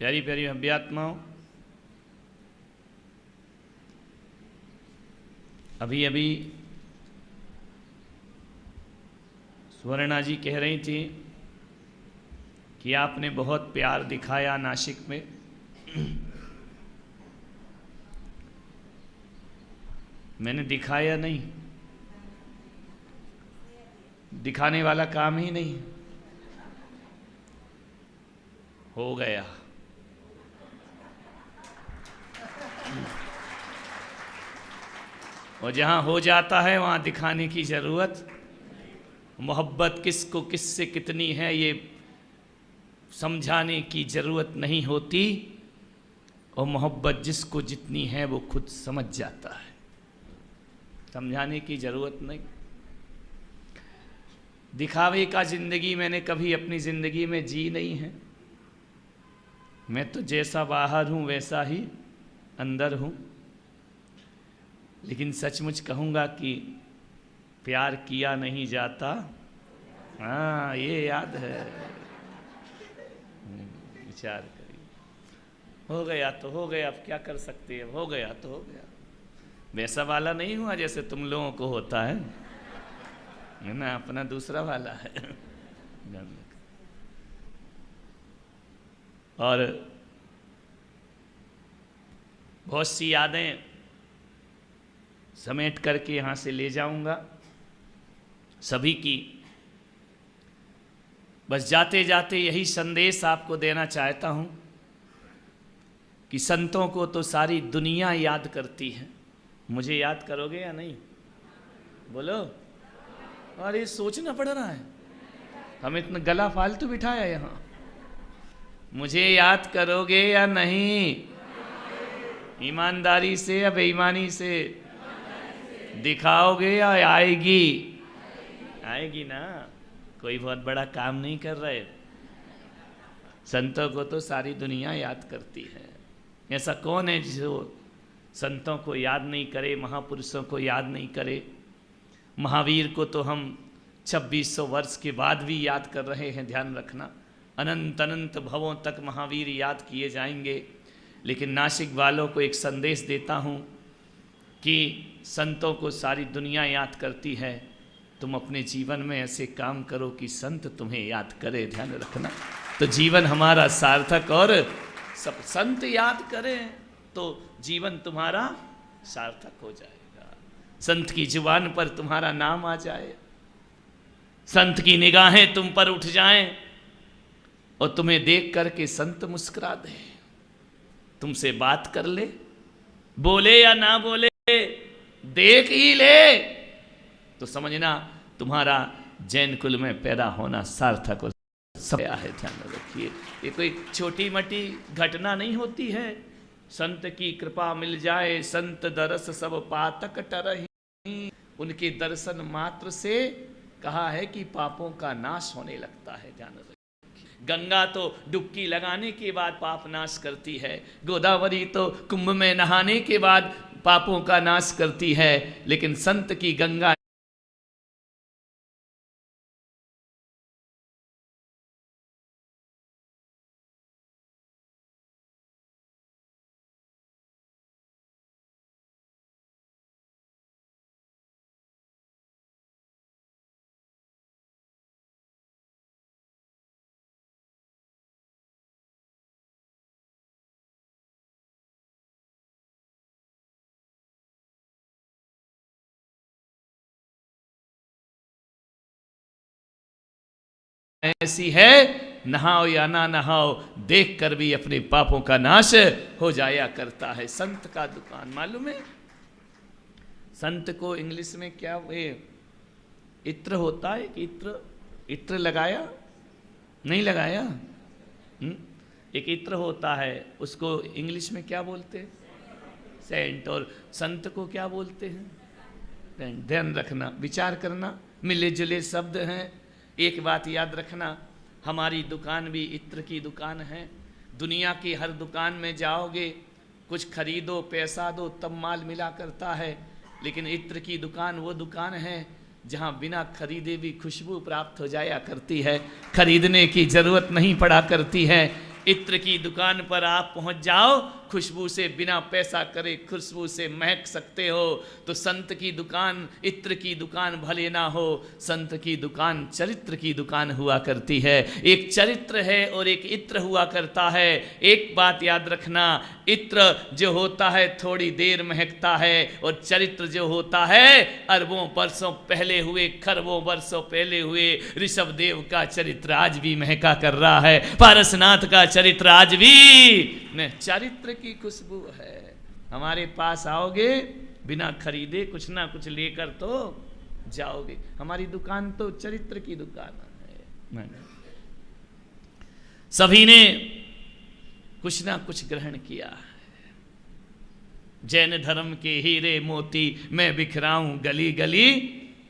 प्यारी प्यारी अभ्यात्माओं, अभी अभी स्वर्णा जी कह रही थी कि आपने बहुत प्यार दिखाया नासिक में। मैंने दिखाया नहीं, दिखाने वाला काम ही नहीं, हो गया। और जहां हो जाता है वहां दिखाने की जरूरत, मोहब्बत किसको किससे कितनी है ये समझाने की जरूरत नहीं होती, और मोहब्बत जिसको जितनी है वो खुद समझ जाता है, समझाने की जरूरत नहीं। दिखावे का जिंदगी मैंने कभी अपनी जिंदगी में जी नहीं है। मैं तो जैसा बाहर हूं वैसा ही अंदर हूं। लेकिन सचमुच कहूंगा कि प्यार किया नहीं जाता, हाँ ये याद है। विचार करिए, हो गया तो हो गया, अब क्या कर सकते हैं, हो गया तो हो गया। वैसा वाला नहीं हुआ जैसे तुम लोगों को होता है ना, अपना दूसरा वाला है। और बहुत सी यादें समेट करके यहाँ से ले जाऊंगा सभी की। बस जाते जाते यही संदेश आपको देना चाहता हूँ कि संतों को तो सारी दुनिया याद करती है। मुझे याद करोगे या नहीं, बोलो। और ये सोचना पड़ रहा है, हम इतना गला फालतू बिठाया यहाँ। मुझे याद करोगे या नहीं, ईमानदारी से या बेईमानी से, दिखाओगे या आएगी, आएगी ना। कोई बहुत बड़ा काम नहीं कर रहे। संतों को तो सारी दुनिया याद करती है। ऐसा कौन है जो संतों को याद नहीं करे, महापुरुषों को याद नहीं करे। महावीर को तो हम 2600 वर्ष के बाद भी याद कर रहे हैं, ध्यान रखना। अनंत अनंत भवों तक महावीर याद किए जाएंगे। लेकिन नासिक वालों को एक संदेश देता हूँ कि संतों को सारी दुनिया याद करती है। तुम अपने जीवन में ऐसे काम करो कि संत तुम्हें याद करे, ध्यान रखना। तो जीवन हमारा सार्थक, और सब संत याद करें तो जीवन तुम्हारा सार्थक हो जाएगा। संत की जुबान पर तुम्हारा नाम आ जाए, संत की निगाहें तुम पर उठ जाएं और तुम्हें देख करके संत मुस्कुरा दे, तुमसे बात कर ले, बोले या ना बोले, देख ही ले, तो समझना तुम्हारा जैन कुल में पैदा होना सार्थक हो गया है। ध्यान रखिए, ये कोई छोटी मोटी घटना नहीं होती है। संत की कृपा मिल जाए, संत दरस सब पातक टरहि, उनके दर्शन मात्र से कहा है कि पापों का नाश होने लगता है। ध्यान रखिए, गंगा तो डुबकी लगाने के बाद पाप नाश करती है, गोदावरी तो कुंभ में नहाने के बाद पापों का नाश करती है, लेकिन संत की गंगा ऐसी है, नहाओ या ना नहाओ, देख कर भी अपने पापों का नाश हो जाया करता है। संत का दुकान मालूम है, संत को इंग्लिश में क्या वे इत्र होता है कि इत्र लगाया नहीं लगाया, एक इत्र होता है, उसको इंग्लिश में क्या बोलते हैं, सेंट। और संत को क्या बोलते हैं, ध्यान रखना, विचार करना, मिले जुले शब्द हैं। एक बात याद रखना, हमारी दुकान भी इत्र की दुकान है। दुनिया की हर दुकान में जाओगे, कुछ खरीदो, पैसा दो, तब माल मिला करता है। लेकिन इत्र की दुकान वो दुकान है जहाँ बिना खरीदे भी खुशबू प्राप्त हो जाया करती है, खरीदने की जरूरत नहीं पड़ा करती है। इत्र की दुकान पर आप पहुंच जाओ, खुशबू से बिना पैसा करे खुशबू से महक सकते हो। तो संत की दुकान इत्र की दुकान भले ना हो, संत की दुकान चरित्र की दुकान हुआ करती है। एक चरित्र है और एक इत्र हुआ करता है। एक बात याद रखना, इत्र जो होता है थोड़ी देर महकता है, और चरित्र जो होता है अरबों वर्षों पहले हुए, खरबों वर्षों पहले हुए। ऋषभ देव का चरित्र आज भी महका कर रहा है, पारसनाथ का चरित्र आज भी चरित्र की खुशबू है। हमारे पास आओगे बिना खरीदे कुछ ना कुछ लेकर तो जाओगे। हमारी दुकान तो चरित्र की दुकान है। सभी ने कुछ ना कुछ ग्रहण किया है। जैन धर्म के हीरे मोती मैं बिखराऊं गली गली,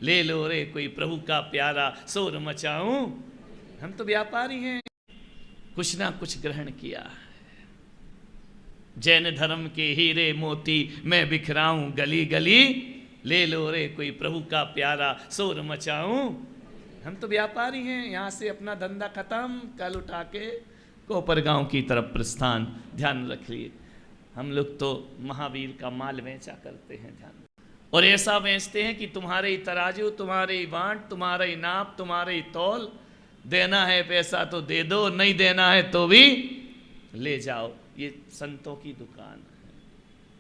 ले लो रे कोई प्रभु का प्यारा शोर मचाऊं। हम तो व्यापारी हैं, कुछ ना कुछ ग्रहण किया है। जैन धर्म के हीरे मोती मैं बिखराऊं गली गली, ले लो रे कोई प्रभु का प्यारा शोर मचाऊं। हम तो व्यापारी हैं, यहाँ से अपना धंधा खत्म, कल उठा के कोपर गांव की तरफ प्रस्थान। ध्यान रखिए, हम लोग तो महावीर का माल बेचा करते हैं, ध्यान। और ऐसा बेचते हैं कि तुम्हारे तराजू, तुम्हारे बांट, तुम्हारे नाप, तुम्हारे तौल। देना है पैसा तो दे दो, नहीं देना है तो भी ले जाओ। ये संतों की दुकान है।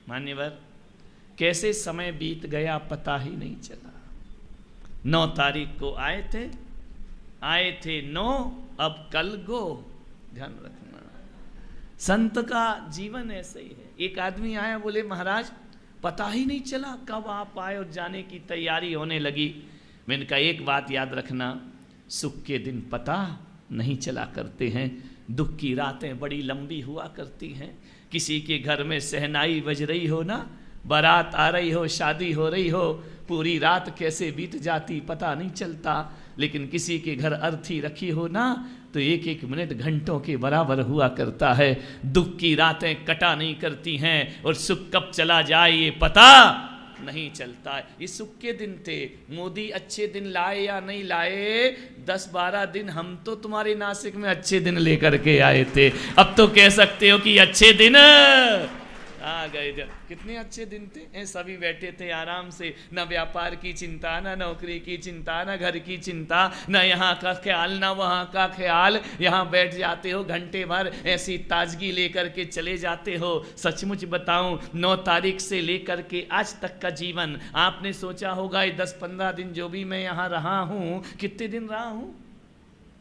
मान्यवर, कैसे समय बीत गया पता ही नहीं चला। 9 तारीख को आए थे 9, अब कल गो। ध्यान रखना, संत का जीवन ऐसे ही है। एक आदमी आया, बोले महाराज पता ही नहीं चला कब आप आए और जाने की तैयारी होने लगी। मैंने कहा एक बात याद रखना, सुख के दिन पता नहीं चला करते हैं, दुख की रातें बड़ी लंबी हुआ करती हैं। किसी के घर में सहनाई बज रही हो ना, बारात आ रही हो, शादी हो रही हो, पूरी रात कैसे बीत जाती पता नहीं चलता। लेकिन किसी के घर अर्थी रखी हो ना, तो एक एक मिनट घंटों के बराबर हुआ करता है। दुख की रातें कटा नहीं करती हैं, और सुख कब चला जाए ये पता नहीं चलता है। ये सुख के दिन थे। मोदी अच्छे दिन लाए या नहीं लाए, 10-12 दिन हम तो तुम्हारे नासिक में अच्छे दिन लेकर के आए थे। अब तो कह सकते हो कि अच्छे दिन आ गए। कितने अच्छे दिन थे, सभी बैठे थे आराम से, न व्यापार की चिंता, न नौकरी की चिंता, न घर की चिंता, न यहाँ का ख्याल न वहाँ का ख्याल। यहाँ बैठ जाते हो घंटे भर, ऐसी ताजगी लेकर के चले जाते हो। सचमुच बताऊं, 9 तारीख से लेकर के आज तक का जीवन आपने सोचा होगा, ये 10-15 दिन जो भी मैं यहाँ रहा हूँ, कितने दिन रहा हूँ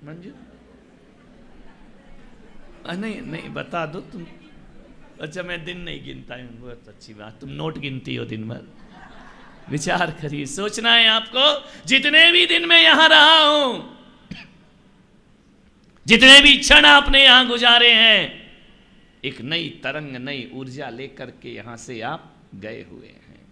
मंजू? नहीं बता दो तुम। अच्छा, मैं दिन नहीं गिनता हूँ, बहुत अच्छी बात। तुम नोट गिनती हो दिन भर। विचार करिए, सोचना है आपको, जितने भी दिन मैं यहां रहा हूं, जितने भी क्षण आपने यहां गुजारे हैं, एक नई तरंग, नई ऊर्जा लेकर के यहां से आप गए हुए हैं।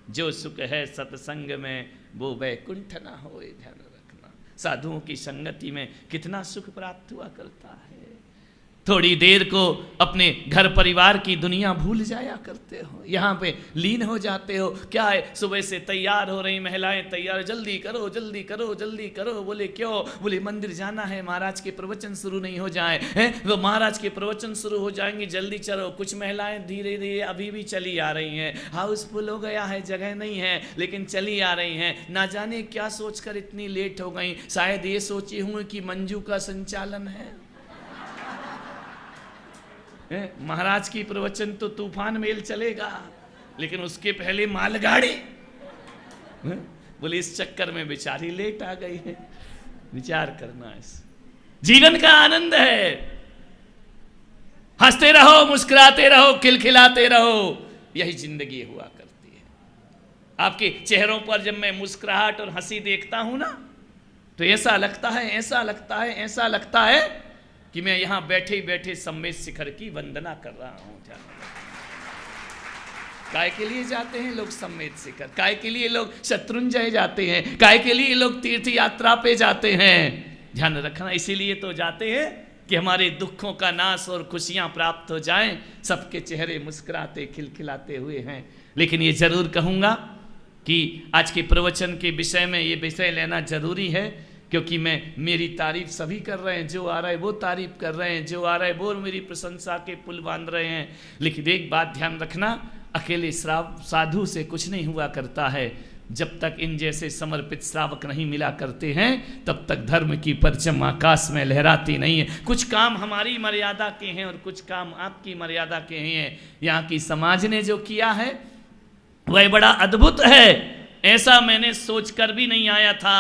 जो सुख है सत्संग में वो वैकुंठ ना होए। ध्यान रखना, साधुओं की संगति में कितना सुख प्राप्त हुआ करता है। थोड़ी देर को अपने घर परिवार की दुनिया भूल जाया करते हो, यहाँ पे लीन हो जाते हो। क्या है, सुबह से तैयार हो रही महिलाएं, तैयार, जल्दी करो जल्दी करो जल्दी करो। बोले क्यों? बोले मंदिर जाना है, महाराज के प्रवचन शुरू नहीं हो जाए हैं, तो महाराज के प्रवचन शुरू हो जाएंगे, जल्दी चलो। कुछ महिलाएं धीरे धीरे अभी भी चली आ रही हैं, हाउसफुल हो गया है, जगह नहीं है, लेकिन चली आ रही हैं। ना जाने क्या सोचकर इतनी लेट हो गई, शायद ये सोची हूँ कि मंजू का संचालन है। महाराज की प्रवचन तो तूफान मेल चलेगा, लेकिन उसके पहले मालगाड़ी। बोले इस चक्कर में बेचारी लेट आ गई है। विचार करना, इस जीवन का आनंद है। हंसते रहो, मुस्कुराते रहो, खिलखिलाते रहो, यही जिंदगी हुआ करती है। आपके चेहरों पर जब मैं मुस्कुराहट और हंसी देखता हूं ना, तो ऐसा लगता है, ऐसा लगता है, ऐसा लगता है कि मैं यहां बैठे बैठे सम्मेद शिखर की वंदना कर रहा हूं। काय के लिए जाते हैं लोग सम्मेद शिखर? काय के लिए लोग शत्रुंजय जाते हैं? काय के लिए लोग तीर्थ यात्रा पे जाते हैं? ध्यान रखना, इसीलिए तो जाते हैं कि हमारे दुखों का नाश और खुशियां प्राप्त हो जाएं। सबके चेहरे मुस्कुराते खिलखिलाते हुए हैं। लेकिन ये जरूर कहूंगा कि आज के प्रवचन के विषय में ये विषय लेना जरूरी है क्योंकि मेरी तारीफ सभी कर रहे हैं, जो आ रहा है वो तारीफ कर रहे हैं, जो आ रहा है वो मेरी प्रशंसा के पुल बांध रहे हैं। लेकिन एक बात ध्यान रखना, अकेले साधु से कुछ नहीं हुआ करता है। जब तक इन जैसे समर्पित श्रावक नहीं मिला करते हैं तब तक धर्म की परचम आकाश में लहराती नहीं है। कुछ काम हमारी मर्यादा के हैं और कुछ काम आपकी मर्यादा के हैं। यहाँ की समाज ने जो किया है वह बड़ा अद्भुत है। ऐसा मैंने सोचकर भी नहीं आया था,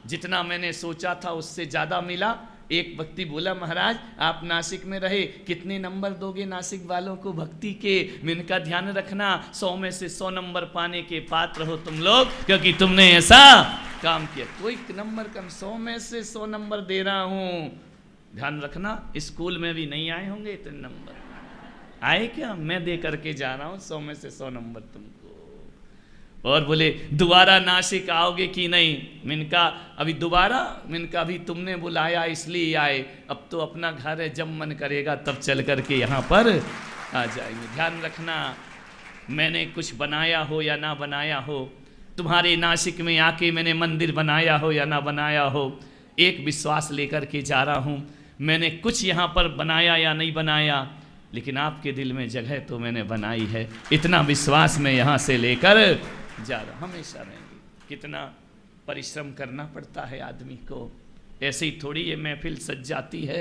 जितना मैंने सोचा था उससे ज़्यादा मिला। एक व्यक्ति बोला, महाराज आप नासिक में रहे, कितने नंबर दोगे नासिक वालों को भक्ति के? मैंने कहा ध्यान रखना 100 में से 100 नंबर पाने के पात्र हो तुम लोग, क्योंकि तुमने ऐसा काम किया। कोई नंबर कम, 100 में से 100 नंबर दे रहा हूँ। ध्यान रखना, स्कूल में भी नहीं आए होंगे इतने नंबर। आए क्या? मैं दे करके जा रहा हूँ 100 में से 100 नंबर तुमको। और बोले दोबारा नासिक आओगे कि नहीं? मैंने कहा अभी दोबारा? मैंने कहा अभी तुमने बुलाया इसलिए आए, अब तो अपना घर है, जब मन करेगा तब चल करके यहाँ पर आ जाएंगे। ध्यान रखना, मैंने कुछ बनाया हो या ना बनाया हो, तुम्हारे नासिक में आके मैंने मंदिर बनाया हो या ना बनाया हो, एक विश्वास लेकर के जा रहा हूँ। मैंने कुछ यहाँ पर बनाया या नहीं बनाया, लेकिन आपके दिल में जगह तो मैंने बनाई है। इतना विश्वास में यहाँ से लेकर जा रहा, हमेशा रहेंगे। कितना परिश्रम करना पड़ता है आदमी को। ऐसे ही थोड़ी ये महफिल सज जाती है,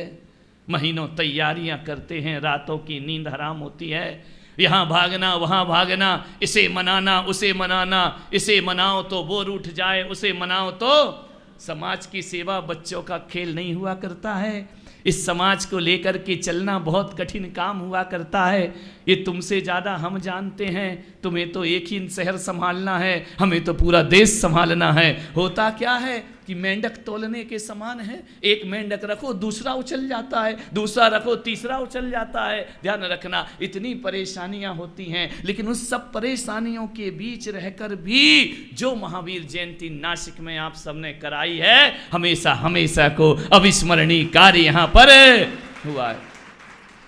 महीनों तैयारियां करते हैं, रातों की नींद हराम होती है, यहाँ भागना वहाँ भागना, इसे मनाना उसे मनाना, इसे मनाओ तो वो रूठ जाए, उसे मनाओ तो। समाज की सेवा बच्चों का खेल नहीं हुआ करता है। इस समाज को लेकर के चलना बहुत कठिन काम हुआ करता है। ये तुमसे ज़्यादा हम जानते हैं। तुम्हें तो एक ही शहर संभालना है, हमें तो पूरा देश संभालना है। होता क्या है कि मेंढक तोलने के समान है। एक मेंढक रखो दूसरा उछल जाता है, दूसरा रखो तीसरा उछल जाता है। ध्यान रखना, इतनी परेशानियां होती हैं, लेकिन उस सब परेशानियों के बीच रहकर भी जो महावीर जयंती नासिक में आप सबने कराई है, हमेशा हमेशा को अविस्मरणीय कार्य यहाँ पर हुआ है।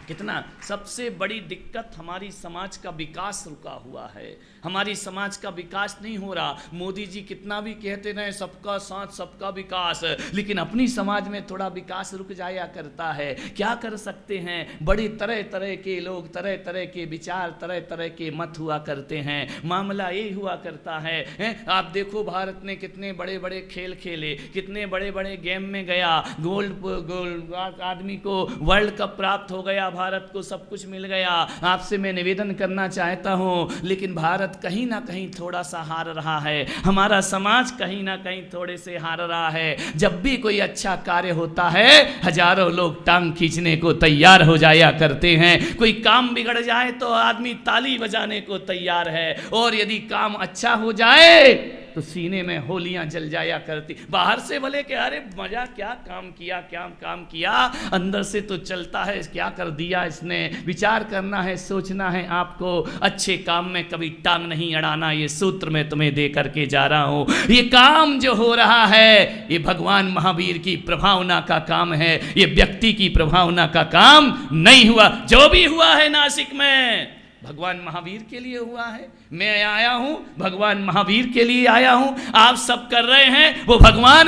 कितना सबसे बड़ी दिक्कत, हमारी समाज का विकास रुका हुआ है। हमारी समाज का विकास नहीं हो रहा। मोदी जी कितना भी कहते रहे सबका साथ सबका विकास, लेकिन अपनी समाज में थोड़ा विकास रुक जाया करता है। क्या कर सकते हैं, बड़ी तरह तरह के लोग, तरह तरह के विचार, तरह तरह के मत हुआ करते हैं। मामला ये हुआ करता है, आप देखो भारत ने कितने बड़े बड़े खेल खेले, कितने बड़े बड़े गेम में गया, गोल्ड आदमी को वर्ल्ड कप प्राप्त हो गया, भारत को सब कुछ मिल गया। आपसे मैं निवेदन करना चाहता हूं, लेकिन भारत कहीं ना कहीं थोड़ा सा हार रहा है। हमारा समाज कहीं ना कहीं थोड़े से हार रहा है। जब भी कोई अच्छा कार्य होता है, हजारों लोग टांग खींचने को तैयार हो जाया करते हैं। कोई काम बिगड़ जाए तो आदमी ताली बजाने को तैयार है, और यदि काम अच्छा हो जाए तो सीने में होलियां जल जाया करती। बाहर से भले कि अरे मजा, क्या काम किया, क्या काम किया, अंदर से तो चलता है क्या कर दिया इसने। विचार करना है, सोचना है आपको। अच्छे काम में कभी टांग नहीं अड़ाना, ये सूत्र मैं तुम्हें दे करके जा रहा हूं। ये काम जो हो रहा है, ये भगवान महावीर की प्रभावना का काम है, ये व्यक्ति की प्रभावना का काम नहीं हुआ। जो भी हुआ है नासिक में भगवान महावीर के लिए हुआ है। मैं आया हूं भगवान महावीर के लिए आया हूं। आप सब कर रहे हैं वो भगवान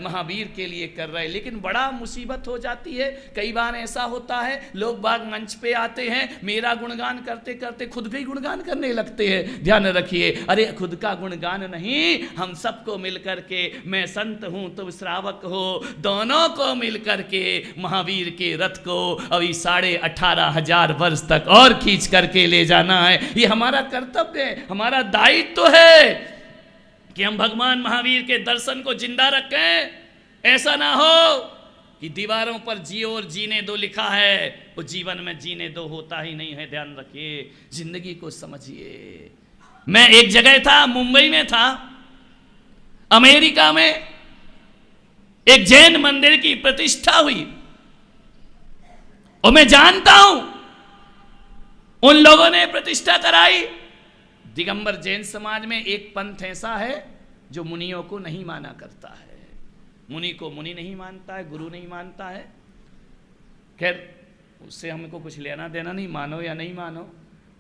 महावीर के लिए कर रहे हैं। लेकिन बड़ा मुसीबत हो जाती है। कई बार ऐसा होता है, लोग बाग मंच पे आते हैं, मेरा गुणगान करते करते खुद भी गुणगान करने लगते हैं। ध्यान रखिए, अरे खुद का गुणगान नहीं, हम सबको मिलकर के, मैं संत हूं तुम श्रावक हो, दोनों को मिलकर के महावीर के रथ को अभी 18,500 वर्ष तक और खींच करके ले जाना है। ये हमारा कर्तव्य है, हमारा दायित्व है कि हम भगवान महावीर के दर्शन को जिंदा रखें। ऐसा ना हो कि दीवारों पर जियो और जीने दो लिखा है, वो जीवन में जीने दो होता ही नहीं है। ध्यान रखिए, जिंदगी को समझिए। मैं एक जगह था, मुंबई में था, अमेरिका में एक जैन मंदिर की प्रतिष्ठा हुई, और मैं जानता हूं उन लोगों ने प्रतिष्ठा कराई। दिगंबर जैन समाज में एक पंथ ऐसा है जो मुनियों को नहीं माना करता है। मुनि को मुनि नहीं मानता है, गुरु नहीं मानता है। खैर उससे हमको कुछ लेना देना नहीं, मानो या नहीं मानो।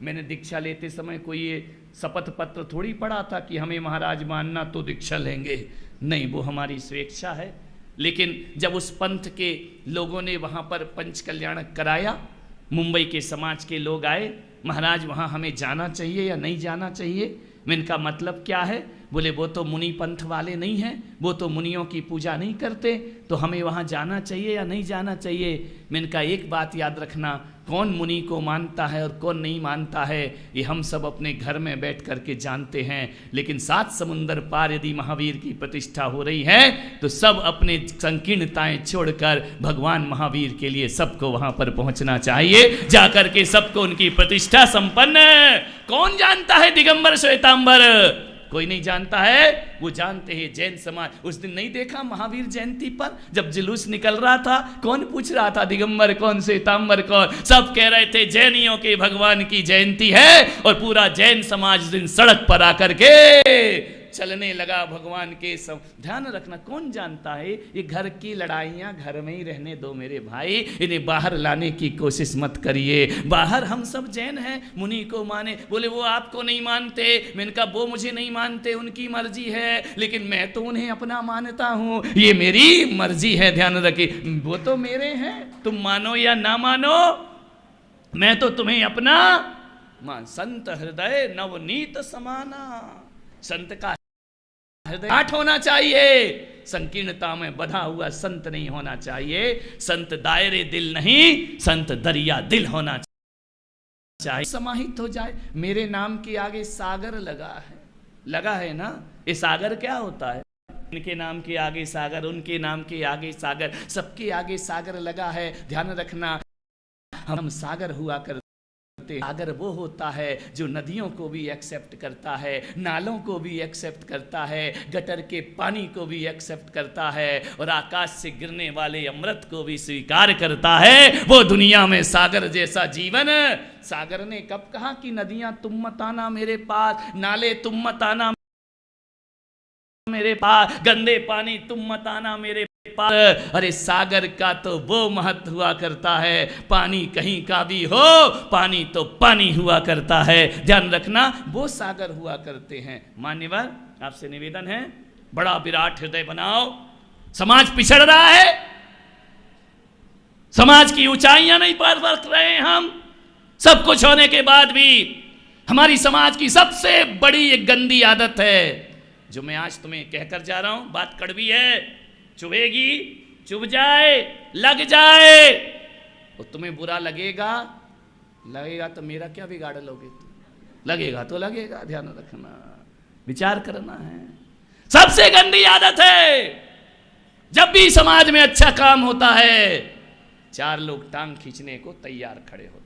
मैंने दीक्षा लेते समय कोई ये शपथ पत्र थोड़ी पढ़ा था कि हमें महाराज मानना तो दीक्षा लेंगे। नहीं, वो हमारी स्वेच्छा है। लेकिन जब उस पंथ के लोगों ने वहाँ पर पंच कल्याण कराया, मुंबई के समाज के लोग आए, महाराज वहाँ हमें जाना चाहिए या नहीं जाना चाहिए। मैं इनका मतलब क्या है? बोले वो तो मुनि पंथ वाले नहीं हैं, वो तो मुनियों की पूजा नहीं करते, तो हमें वहाँ जाना चाहिए या नहीं जाना चाहिए। मैं इनका एक बात याद रखना, कौन मुनि को मानता है और कौन नहीं मानता है ये हम सब अपने घर में बैठ कर के जानते हैं, लेकिन 7 समुंदर पार यदि महावीर की प्रतिष्ठा हो रही है तो सब अपने संकीर्णताएं छोड़कर भगवान महावीर के लिए सबको वहां पर पहुंचना चाहिए, जाकर के सबको उनकी प्रतिष्ठा संपन्न। कौन जानता है दिगंबर श्वेतांबर? कोई नहीं जानता है। वो जानते हैं जैन समाज। उस दिन नहीं देखा महावीर जयंती पर जब जुलूस निकल रहा था, कौन पूछ रहा था दिगंबर कौन, श्वेतांबर कौन? सब कह रहे थे जैनियों के भगवान की जयंती है, और पूरा जैन समाज दिन सड़क पर आकर के चलने लगा भगवान के सब। ध्यान रखना, कौन जानता है ये घर की लड़ाइयाँ घर में ही रहने दो मेरे भाई, इन्हें बाहर लाने की कोशिश मत करिए। बाहर हम सब जैन हैं, मुनि को माने। बोले वो आपको नहीं मानते। मैंने कहा वो मुझे नहीं मानते, उनकी मर्जी है, लेकिन मैं तो उन्हें अपना मानता हूँ, ये मेरी मर्जी है। ध्यान रखिए, वो तो मेरे हैं, तुम मानो या ना मानो, मैं तो तुम्हें अपना मान। संत हृदय नवनीत समाना, संत का हृदय आठ होना चाहिए, संकीर्णता में बधा हुआ संत नहीं होना चाहिए। संत दायरे दिल नहीं, संत दरिया दिल होना चाहिए, समाहित हो जाए। मेरे नाम के आगे सागर लगा है ना। ये सागर क्या होता है? इनके नाम के आगे सागर, उनके नाम के आगे सागर, सबके आगे सागर लगा है। ध्यान रखना, हम सागर हुआ करते। सागर वो होता है जो नदियों को भी एक्सेप्ट करता है, नालों को भी एक्सेप्ट करता है, गटर के पानी को भी एक्सेप्ट करता है, और आकाश से गिरने वाले अमृत को भी स्वीकार करता है। वो दुनिया में सागर जैसा जीवन। सागर ने कब कहा कि नदियां तुम मत आना मेरे पास, नाले तुम मत आना मेरे पास, गंदे पानी तुम मत आना मेरे पास। अरे सागर का तो वो महत्व हुआ करता है, पानी कहीं का भी हो, पानी तो पानी हुआ करता है। ध्यान रखना, वो सागर हुआ करते हैं। मान्यवर, आपसे निवेदन है, बड़ा विराट हृदय बनाओ। समाज पिछड़ रहा है, समाज की ऊंचाइयां नहीं पार कर रहे हैं हम। सब कुछ होने के बाद भी हमारी समाज की सबसे बड़ी एक गंदी आदत है, जो मैं आज तुम्हें कहकर जा रहा हूं। बात कड़वी है, चुभेगी, चुभ जाए, लग जाए, और तुम्हें बुरा लगेगा तो मेरा क्या बिगाड़ लोगे? लगेगा तो लगेगा। ध्यान रखना, विचार करना है। सबसे गंदी आदत है, जब भी समाज में अच्छा काम होता है 4 लोग टांग खींचने को तैयार खड़े होते।